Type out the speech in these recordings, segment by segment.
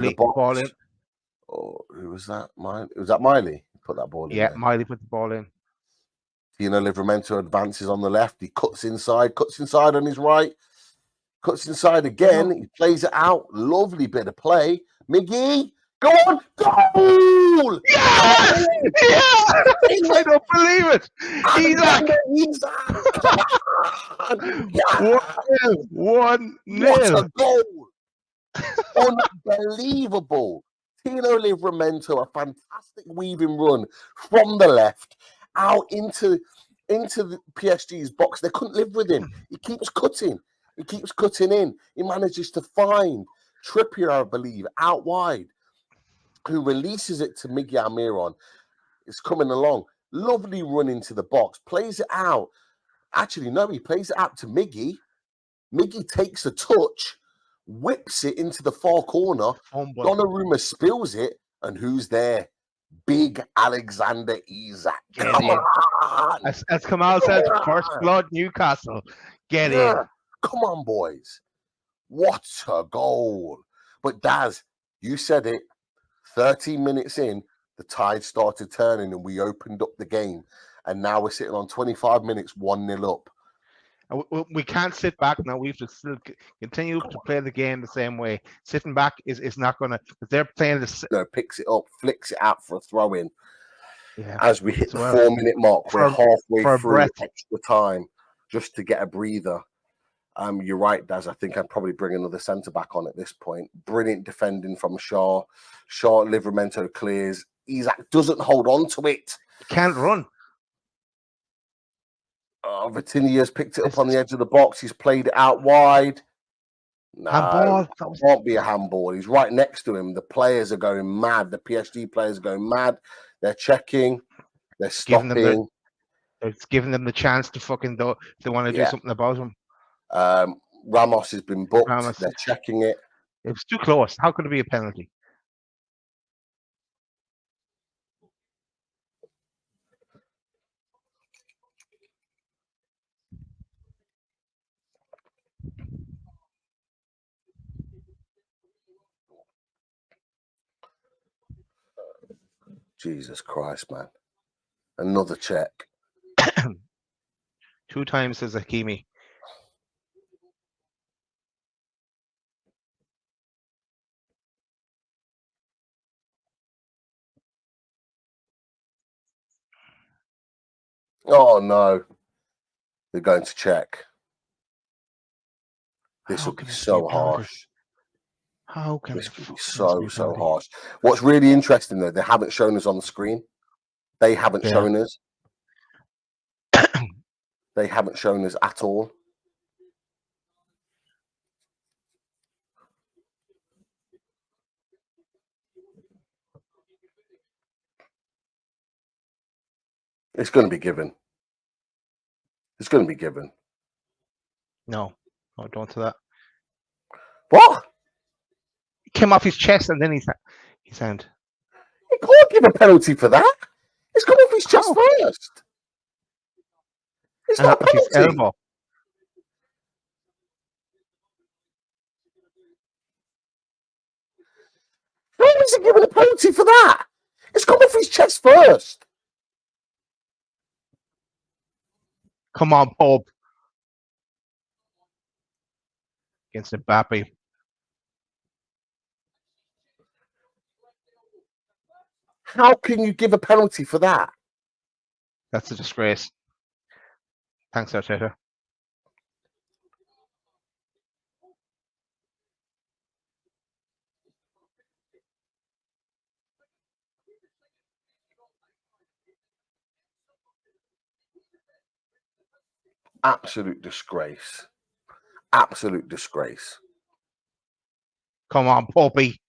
the ball in. box. Oh, who was that? Was that Miley? Put that ball in there. Miley put the ball in. Livramento advances on the left. He cuts inside on his right. Cuts inside again. He plays it out. Lovely bit of play. Miggy, go on. Goal! Yeah! Yeah! I don't believe it. Isaac. 1-0. What a goal. Unbelievable. Tino Livramento, a fantastic weaving run from the left out into the PSG's box. They couldn't live with him. He keeps cutting. He keeps cutting in. He manages to find Trippier, I believe, out wide, who releases it to Miguel Almiron. It's coming along. Lovely run into the box. Plays it out. Actually, no, he plays it out to Miggy. Miggy takes a touch, whips it into the far corner. Donnarumma spills it, and who's there? Big Alexander Isak. Come on. As Kamal says, first blood Newcastle. Get in. Come on, boys. What a goal. But Daz, you said it. 13 minutes in, the tide started turning and we opened up the game. And now we're sitting on 25 minutes, 1-0 up. We can't sit back now. We have to still continue to play the game the same way. Sitting back is not going to... They're playing this... No, picks it up, flicks it out for a throw-in. Yeah, as we hit the 4 minute mark, we're halfway through extra time just to get a breather. You're right, Daz. I think I'd probably bring another centre back on at this point. Brilliant defending from Shaw. Livramento clears. Isak doesn't hold on to it. Can't run. Vitinha has picked it up on the edge of the box. He's played it out wide. No, handball. It won't be a handball. He's right next to him. The players are going mad. The PSG players are going mad. They're checking. They're stopping. It's giving them the chance to fucking do if they want to do something about him. Ramos has been booked. They're checking it. It was too close. How could it be a penalty? Jesus Christ, man. Another check. 2 times, says Hakimi. Oh, no. They're going to check. This will be so harsh. How can this be so harsh? What's really interesting, though, they haven't shown us on the screen. They haven't shown us. They haven't shown us at all. It's going to be given. It's going to be given. No, don't do that. What? It came off his chest and then his hand. You can't give a penalty for that. It's come off his chest first. It's not a penalty. His elbow. How is he giving a penalty for that? It's come off his chest first. Come on, Pope. Against Mbappe. How can you give a penalty for that? That's a disgrace. Thanks, Arteta. Absolute disgrace. Absolute disgrace. Come on, Poppy.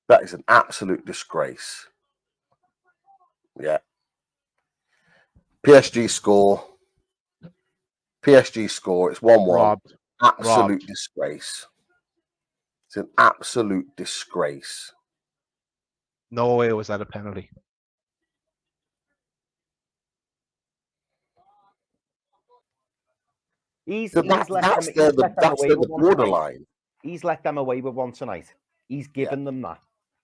That is an absolute disgrace. Yeah. PSG score. PSG score. It's 1-1. Absolute disgrace. It's an absolute disgrace. No way was that a penalty. He's So let them that's away the with one tonight. borderline. He's let them away with one tonight. He's given them that.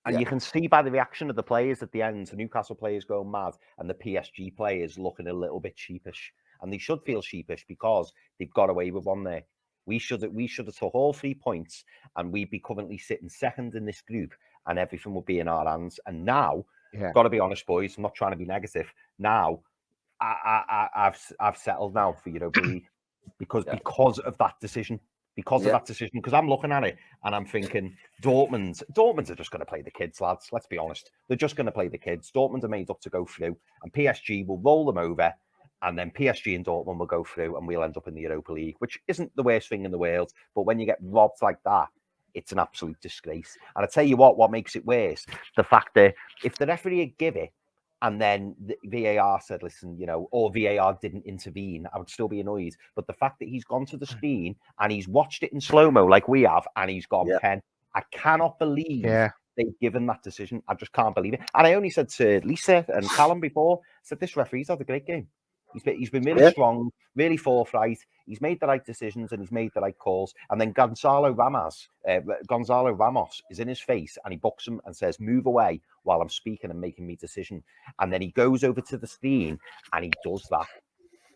And Yeah. you can see by the reaction of the players at the end, the Newcastle players going mad and the PSG players looking a little bit sheepish. And they should feel sheepish because they've got away with one there. We should have took all 3 points and we'd be currently sitting second in this group and everything would be in our hands. And now, got to be honest, boys, I'm not trying to be negative. Now, I've settled now for Europa League because of that decision. Because of that decision, because I'm looking at it and I'm thinking, Dortmund are just going to play the kids, lads. Let's be honest. They're just going to play the kids. Dortmund are made up to go through, and PSG will roll them over, and then PSG and Dortmund will go through, and we'll end up in the Europa League, which isn't the worst thing in the world. But when you get robbed like that, it's an absolute disgrace. And I tell you what makes it worse, the fact that if the referee had give it, and then the VAR said, listen, or VAR didn't intervene, I would still be annoyed. But the fact that he's gone to the screen and he's watched it in slow-mo like we have, and he's gone pen, I cannot believe they've given that decision. I just can't believe it. And I only said to Lisa and Callum before, I said, this referee's had a great game. He's been really strong, really forthright. He's made the right decisions and he's made the right calls. And then Gonzalo Ramos is in his face and he books him and says, move away while I'm speaking and making me decision. And then he goes over to the screen and he does that.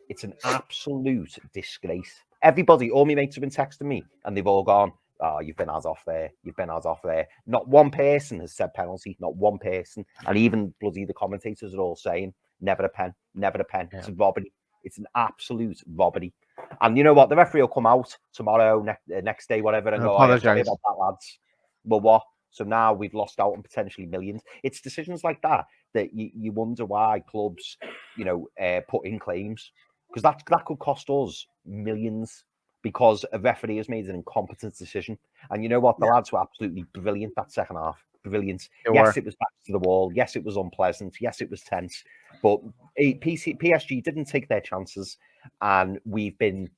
It's an absolute disgrace. Everybody, all my mates have been texting me and they've all gone, oh, you've been as off there. You've been as off there. Not one person has said penalty. Not one person. And even bloody the commentators are all saying, never a pen, never a pen. Yeah. It's a robbery. It's an absolute robbery. And you know what? The referee will come out tomorrow, next day, whatever, and go, oh, sorry about that, lads. Well, what? So now we've lost out on potentially millions. It's decisions like that you wonder why clubs, put in claims. Because that could cost us millions because a referee has made an incompetent decision. And you know what? The lads were absolutely brilliant that second half. Brilliant. It was back to the wall. Yes, it was unpleasant. Yes, it was tense. But PSG didn't take their chances, and we've been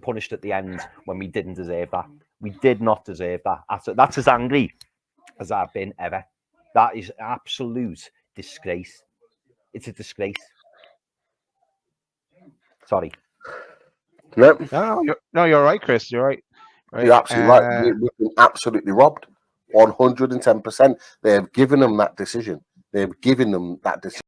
punished at the end when we didn't deserve that. We did not deserve that. That's as angry as I've been ever. That is absolute disgrace. It's a disgrace. Sorry. No, you're right, Chris. You're right. You're absolutely right. We've been absolutely robbed. 110%. They have given them that decision. They've given them that decision.